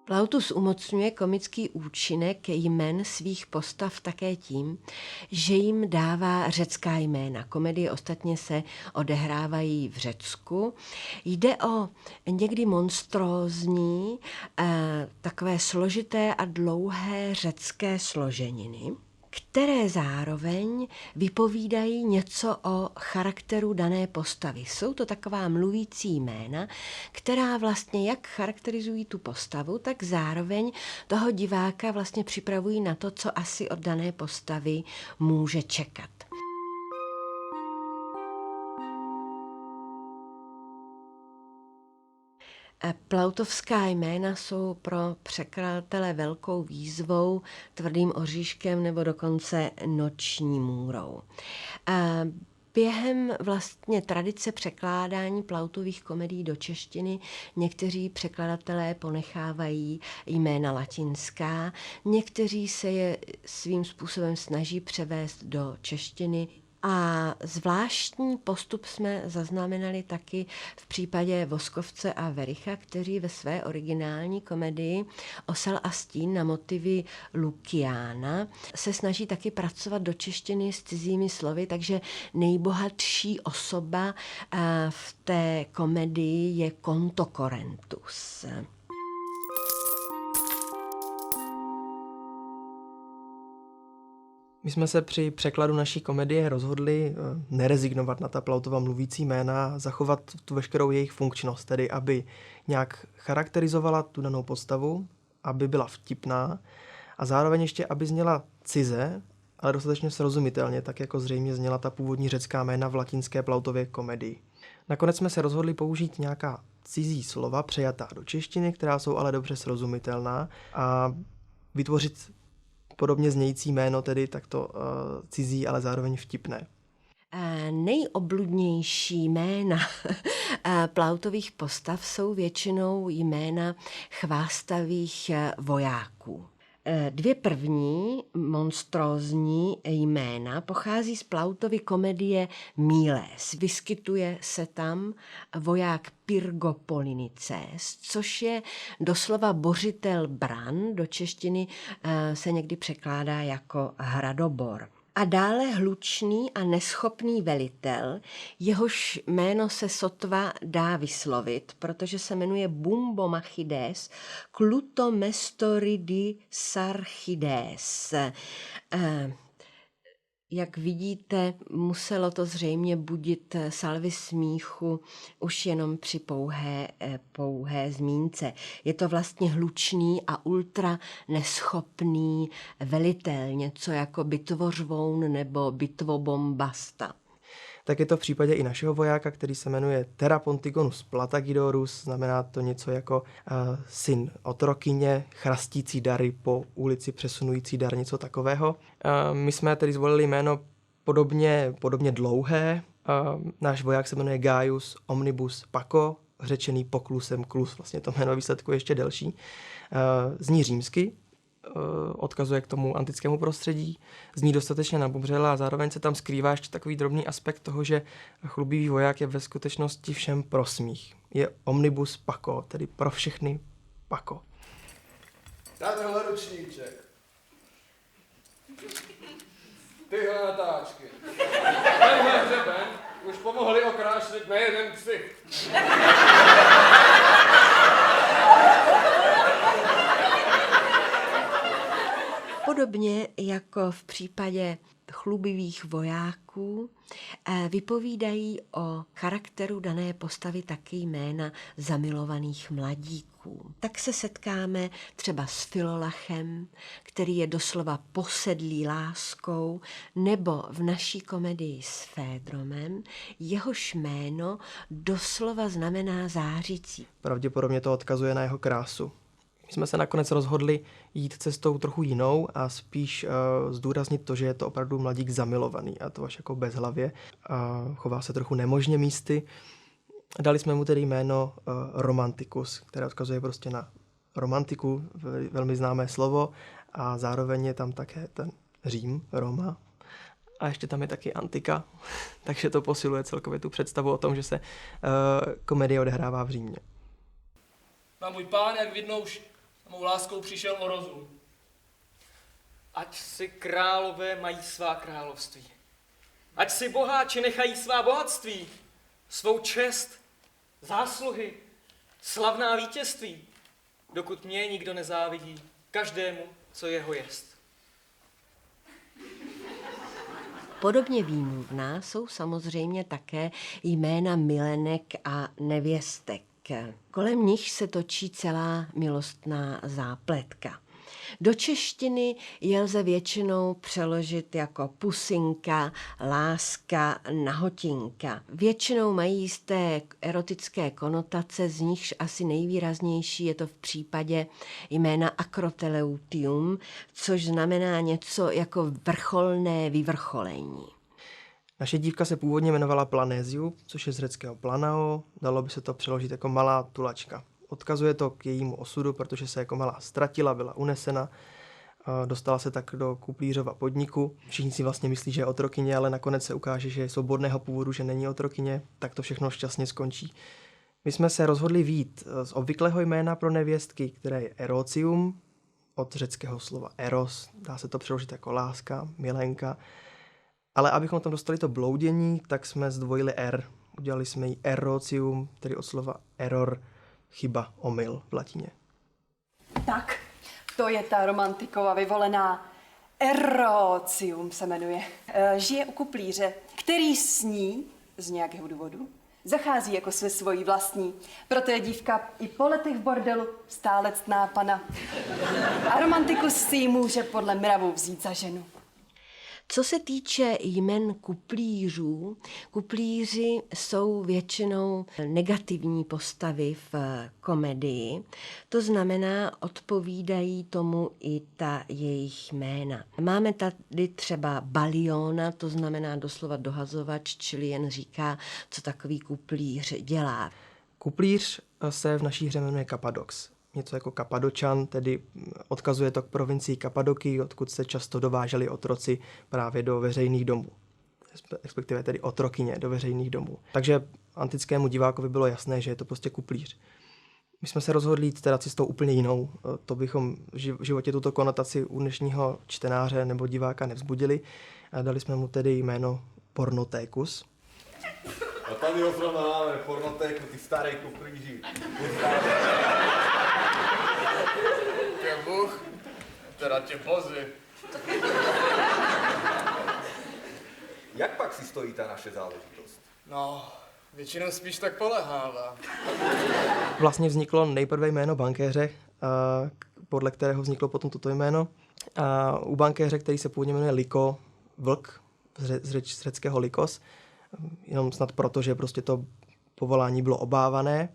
Plautus umocňuje komický účinek jmen svých postav také tím, že jim dává řecká jména. Komedie ostatně se odehrávají v Řecku. Jde o někdy monstrózní, takové složité a dlouhé řecké složeniny, které zároveň vypovídají něco o charakteru dané postavy. Jsou to taková mluvící jména, která vlastně jak charakterizují tu postavu, tak zároveň toho diváka vlastně připravují na to, co asi od dané postavy může čekat. Plautovská jména jsou pro překladatele velkou výzvou, tvrdým oříškem nebo dokonce noční můrou. Během vlastně tradice překládání Plautových komedií do češtiny někteří překladatelé ponechávají jména latinská, někteří se je svým způsobem snaží převést do češtiny. A zvláštní postup jsme zaznamenali taky v případě Voskovce a Vericha, kteří ve své originální komedii Osel a stín na motivy Lukiána se snaží taky pracovat do češtiny s cizími slovy, takže nejbohatší osoba v té komedii je Kontokorentus. My jsme se při překladu naší komedie rozhodli nerezignovat na ta Plautova mluvící jména, zachovat tu veškerou jejich funkčnost, tedy aby nějak charakterizovala tu danou postavu, aby byla vtipná a zároveň ještě, aby zněla cize, ale dostatečně srozumitelně, tak jako zřejmě zněla ta původní řecká jména v latinské Plautově komedii. Nakonec jsme se rozhodli použít nějaká cizí slova přejatá do češtiny, která jsou ale dobře srozumitelná a vytvořit podobně znějící jméno, tedy takto cizí, ale zároveň vtipné. Nejobludnější jména Plautových postav jsou většinou jména chvástavých vojáků. Dvě první monstrózní jména pochází z Plautovy komedie Míles. Vyskytuje se tam voják Pyrgopolinices, což je doslova bořitel bran, do češtiny se někdy překládá jako hradobor. A dále hlučný a neschopný velitel, jehož jméno se sotva dá vyslovit, protože se jmenuje Bumbomachides Klutomestorididsarchides. Jak vidíte, muselo to zřejmě budit salvy smíchu už jenom při pouhé zmínce. Je to vlastně hlučný a ultra neschopný velitel, něco jako bitvořvoun nebo bitvobombasta. Tak je to v případě i našeho vojáka, který se jmenuje Therapontigonus Platagidorus, znamená to něco jako syn otrokyně, chrastící dary po ulici, přesunující dar, něco takového. My jsme tedy zvolili jméno podobně dlouhé. Náš voják se jmenuje Gaius Omnibus Paco, řečený poklusem klus, vlastně to jméno výsledku je ještě delší. Zní římsky, odkazuje k tomu antickému prostředí, zní dostatečně nabubřela a zároveň se tam skrývá ještě takový drobný aspekt toho, že chlubivý voják je ve skutečnosti všem pro smích. Je omnibus Paco, tedy pro všechny Paco. Tadyhle ručníček. Tyhle natáčky. Tenhle hřeben už pomohli okrášlit nejeden ksich. Podobně jako v případě chlubivých vojáků vypovídají o charakteru dané postavy taky jména zamilovaných mladíků. Tak se setkáme třeba s Filolachem, který je doslova posedlý láskou, nebo v naší komedii s Fédromem, jehož jméno doslova znamená zářící. Pravděpodobně to odkazuje na jeho krásu. My jsme se nakonec rozhodli jít cestou trochu jinou a spíš zdůraznit to, že je to opravdu mladík zamilovaný a to až jako bezhlavě. Chová se trochu nemožně místy. Dali jsme mu tedy jméno Romanticus, které odkazuje prostě na romantiku, velmi známé slovo a zároveň je tam také ten Řím, Roma. A ještě tam je taky antika, takže to posiluje celkově tu představu o tom, že se komedie odehrává v Římě. A můj pán, jak vidno, už A mou láskou přišel o rozum. Ať si králové mají svá království. Ať si boháči nechají svá bohatství, svou čest, zásluhy, slavná vítězství, dokud mě nikdo nezávidí, každému, co jeho jest. Podobně výmluvná jsou samozřejmě také jména milenek a nevěstek. Kolem nich se točí celá milostná zápletka. Do češtiny je lze většinou přeložit jako pusinka, láska, nahotinka. Většinou mají jisté erotické konotace, z nichž asi nejvýraznější je to v případě jména akroteleutium, což znamená něco jako vrcholné vyvrcholení. Naše dívka se původně jmenovala Planéziu, což je z řeckého planao, dalo by se to přeložit jako malá tulačka. Odkazuje to k jejímu osudu, protože se jako malá ztratila, byla unesena, dostala se tak do kuplířova podniku. Všichni si vlastně myslí, že je otrokyně, ale nakonec se ukáže, že je svobodného původu, že není otrokyně, tak to všechno šťastně skončí. My jsme se rozhodli vyjít z obvyklého jména pro nevěstky, které je Erocium, od řeckého slova eros, dá se to přeložit jako láska, milenka. Ale abychom tam dostali to bloudění, tak jsme zdvojili R. Udělali jsme jí Erocium, tedy od slova error, chyba, omyl v latině. Tak, to je ta romantikova vyvolená. Erocium se jmenuje. Žije u kuplíře, který s ní, z nějakého důvodu, zachází jako se svojí vlastní. Proto je dívka i po letech v bordelu stále ctná pana. A romantikus si ji může podle mravu vzít za ženu. Co se týče jmen kuplířů, kuplíři jsou většinou negativní postavy v komedii, to znamená, odpovídají tomu i ta jejich jména. Máme tady třeba Baliona, to znamená doslova dohazovač, čili jen říká, co takový kuplíř dělá. Kuplíř se v naší hře jmenuje Kapadox. Něco jako Kapadočan, tedy odkazuje to k provincii Kapadoky, odkud se často dováželi otroci právě do veřejných domů. Respektive tedy otrokyně do veřejných domů. Takže antickému divákovi bylo jasné, že je to prostě kuplíř. My jsme se rozhodli jít teda cestou úplně jinou. To bychom v životě tuto konotaci u dnešního čtenáře nebo diváka nevzbudili. A dali jsme mu tedy jméno Pornotékus. A tady ho zrovna máme, pornotéku, ty starý kuplíři. Tě Bůh, teda tě bozy. Jak pak si stojí ta naše záležitost? No, většinou spíš tak polehává. Vlastně vzniklo nejprve jméno bankéře, podle kterého vzniklo potom toto jméno. A u bankéře, který se původně jmenuje Liko, vlk, z řeckého likos, jenom snad proto, že prostě to povolání bylo obávané,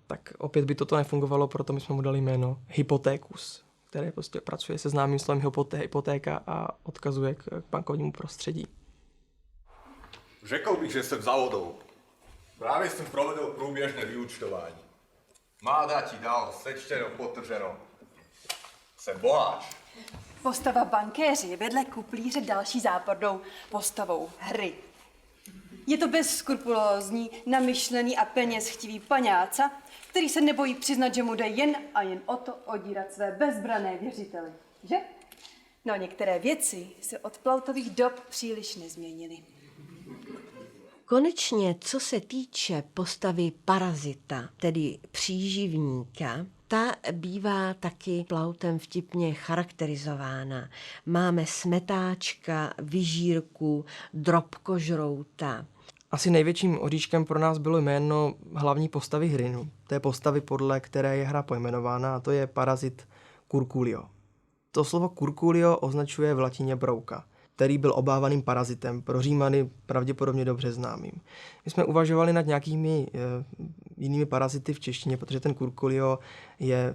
tak opět by toto nefungovalo, proto my jsme mu dali jméno Hypotékus, které prostě pracuje se známým slovem hypotéka a odkazuje k bankovnímu prostředí. Řekl bych, že jsem za vodou. Právě jsem provedl průběžné vyúčtování. Máda ti dal, sečteno, potrženo. Jsem boháč. Postava bankéři je vedle kuplíře další zápornou postavou hry. Je to bezskrupulózní, namyšlený a penězchtivý paňáca, který se nebojí přiznat, že mu jde jen a jen o to odírat své bezbrané věřiteli. Že? No, některé věci se od Plautových dob příliš nezměnily. Konečně, co se týče postavy parazita, tedy příživníka, ta bývá taky Plautem vtipně charakterizována. Máme smetáčka, vyžírku, drobkožrouta. Asi největším oříškem pro nás bylo jméno hlavní postavy hry, té postavy, podle které je hra pojmenována, a to je parazit Curculio. To slovo Curculio označuje v latině brouka, který byl obávaným parazitem, pro Římany pravděpodobně dobře známým. My jsme uvažovali nad nějakými jinými parazity v češtině, protože ten Curculio je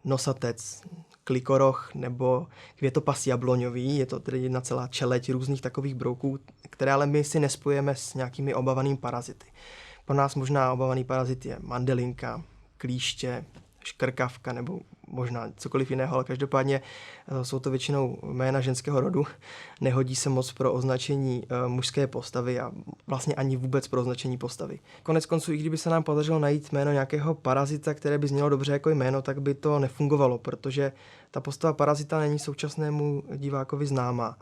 nosatec, klikoroch nebo květopas jabloňový, je to tedy jedna celá čeleť různých takových brouků, které ale my si nespojeme s nějakými obávanými parazity. Pro nás možná obávaný parazit je mandelinka, klíště, škrkavka nebo možná cokoliv jiného, ale každopádně jsou to většinou jména ženského rodu. Nehodí se moc pro označení mužské postavy a vlastně ani vůbec pro označení postavy. Konec konců, i kdyby se nám podařilo najít jméno nějakého parazita, které by znělo dobře jako jméno, tak by to nefungovalo, protože ta postava parazita není současnému divákovi známá.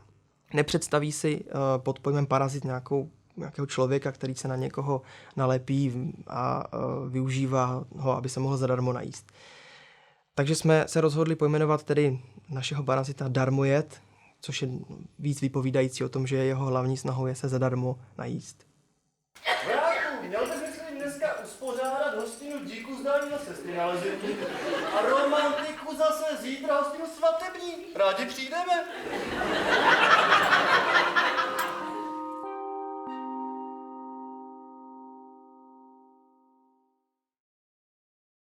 Nepředstaví si pod pojmem parazit nějakého člověka, který se na někoho nalepí a využívá ho, aby se mohl zadarmo najíst. Takže jsme se rozhodli pojmenovat tedy našeho parazita darmojed, což je víc vypovídající o tom, že jeho hlavní snahou je se zadarmo najíst. Vojáku, měl bys myslím dneska uspořádat hostinu díku zdání na sestry nalezení a romantiku zase zítra hostinu svatební. Rádi přijdeme.